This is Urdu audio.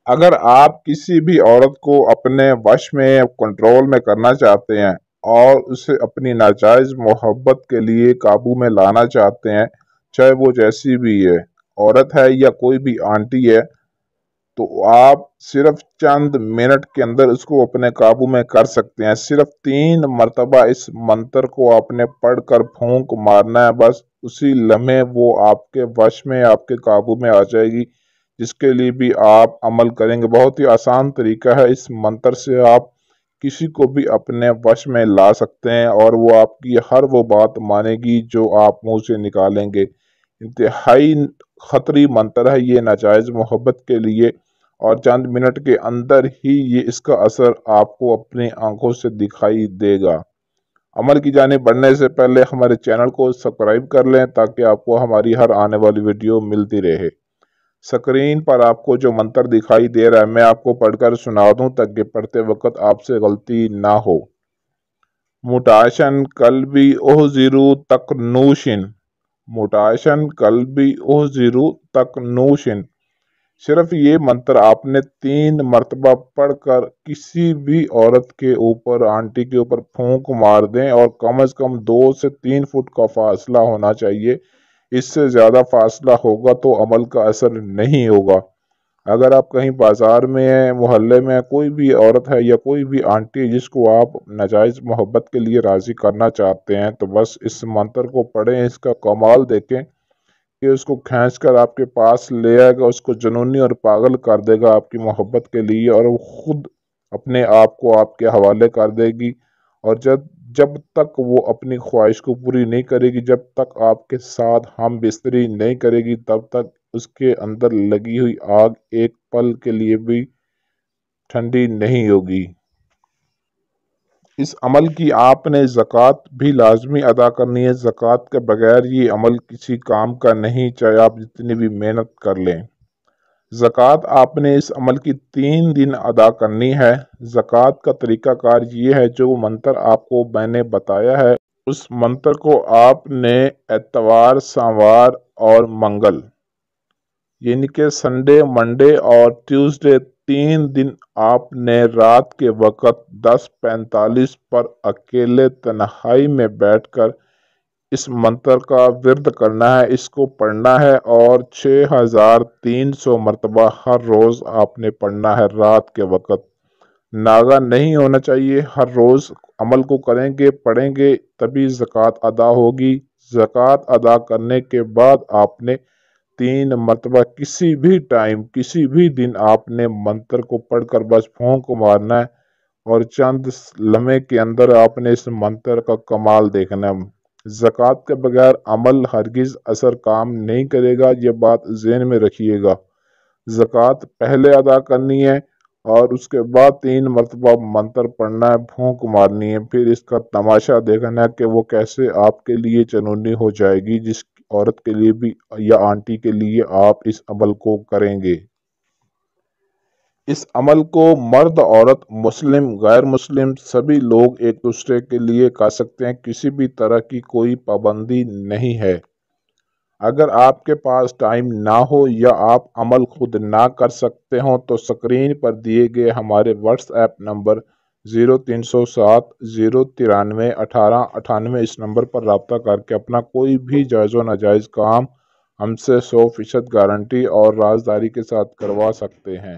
اگر آپ کسی بھی عورت کو اپنے وش میں کنٹرول میں کرنا چاہتے ہیں اور اسے اپنی ناجائز محبت کے لیے قابو میں لانا چاہتے ہیں، چاہے وہ جیسی بھی ہے، عورت ہے یا کوئی بھی آنٹی ہے، تو آپ صرف چند منٹ کے اندر اس کو اپنے قابو میں کر سکتے ہیں۔ صرف 3 مرتبہ اس منتر کو آپ نے پڑھ کر پھونک مارنا ہے، بس اسی لمحے وہ آپ کے وش میں، آپ کے قابو میں آ جائے گی، جس کے لیے بھی آپ عمل کریں گے۔ بہت ہی آسان طریقہ ہے، اس منتر سے آپ کسی کو بھی اپنے وش میں لا سکتے ہیں اور وہ آپ کی ہر وہ بات مانے گی جو آپ منہ سے نکالیں گے۔ انتہائی خطری منتر ہے یہ ناجائز محبت کے لیے، اور چند منٹ کے اندر ہی اس کا اثر آپ کو اپنی آنکھوں سے دکھائی دے گا۔ عمل کی جانب بڑھنے سے پہلے ہمارے چینل کو سبسکرائب کر لیں تاکہ آپ کو ہماری ہر آنے والی ویڈیو ملتی رہے۔ سکرین پر آپ کو جو منتر دکھائی دے رہا ہے میں آپ کو پڑھ کر سنا دوں تاکہ پڑھتے وقت آپ سے غلطی نہ ہو۔ مٹاشن قلبی احذرو تکنوشن، مٹاشن قلبی احذرو تکنوشن۔ صرف یہ منتر آپ نے 3 مرتبہ پڑھ کر کسی بھی عورت کے اوپر، آنٹی کے اوپر پھونک مار دیں، اور کم از کم 2 سے 3 فٹ کا فاصلہ ہونا چاہیے۔ اس سے زیادہ فاصلہ ہوگا تو عمل کا اثر نہیں ہوگا۔ اگر آپ کہیں بازار میں ہیں، محلے میں، کوئی بھی عورت ہے یا کوئی بھی آنٹی جس کو آپ ناجائز محبت کے لیے راضی کرنا چاہتے ہیں، تو بس اس منتر کو پڑھیں، اس کا کمال دیکھیں کہ اس کو کھینچ کر آپ کے پاس لے آئے گا، اس کو جنونی اور پاگل کر دے گا آپ کی محبت کے لیے، اور وہ خود اپنے آپ کو آپ کے حوالے کر دے گی۔ اور جب تک وہ اپنی خواہش کو پوری نہیں کرے گی، جب تک آپ کے ساتھ ہم بستری نہیں کرے گی، تب تک اس کے اندر لگی ہوئی آگ ایک پل کے لیے بھی ٹھنڈی نہیں ہوگی۔ اس عمل کی آپ نے زکوٰۃ بھی لازمی ادا کرنی ہے۔ زکوٰۃ کے بغیر یہ عمل کسی کام کا نہیں، چاہے آپ جتنی بھی محنت کر لیں۔ زکوٰۃ آپ نے اس عمل کی 3 دن ادا کرنی ہے۔ زکوٰۃ کا طریقہ کار یہ ہے، جو منتر آپ کو میں نے بتایا ہے، اس منتر کو آپ نے اتوار، سوموار اور منگل، یعنی کہ سنڈے، منڈے اور ٹیوزڈے، 3 دن آپ نے رات کے وقت 10:45 پر اکیلے تنہائی میں بیٹھ کر اس منتر کا ورد کرنا ہے، اس کو پڑھنا ہے، اور 6300 مرتبہ ہر روز آپ نے پڑھنا ہے رات کے وقت۔ ناغہ نہیں ہونا چاہیے، ہر روز عمل کو کریں گے، پڑھیں گے، تبھی زکوٰۃ ادا ہوگی۔ زکوٰۃ ادا کرنے کے بعد آپ نے 3 مرتبہ کسی بھی ٹائم، کسی بھی دن آپ نے منتر کو پڑھ کر بس پھونک مارنا ہے، اور چند لمحے کے اندر آپ نے اس منتر کا کمال دیکھنا ہے۔ زکوٰۃ کے بغیر عمل ہرگز اثر کام نہیں کرے گا، یہ بات ذہن میں رکھیے گا۔ زکوٰۃ پہلے ادا کرنی ہے اور اس کے بعد 3 مرتبہ منتر پڑھنا ہے، پھونک مارنی ہے، پھر اس کا تماشا دیکھنا ہے کہ وہ کیسے آپ کے لیے چنونی ہو جائے گی، جس عورت کے لیے بھی یا آنٹی کے لیے آپ اس عمل کو کریں گے۔ اس عمل کو مرد، عورت، مسلم، غیر مسلم سبھی لوگ ایک دوسرے کے لیے کر سکتے ہیں، کسی بھی طرح کی کوئی پابندی نہیں ہے۔ اگر آپ کے پاس ٹائم نہ ہو یا آپ عمل خود نہ کر سکتے ہوں تو سکرین پر دیے گئے ہمارے واٹس ایپ نمبر 0307 093 1898 اس نمبر پر رابطہ کر کے اپنا کوئی بھی جائز و ناجائز کام ہم سے 100% گارنٹی اور رازداری کے ساتھ کروا سکتے ہیں۔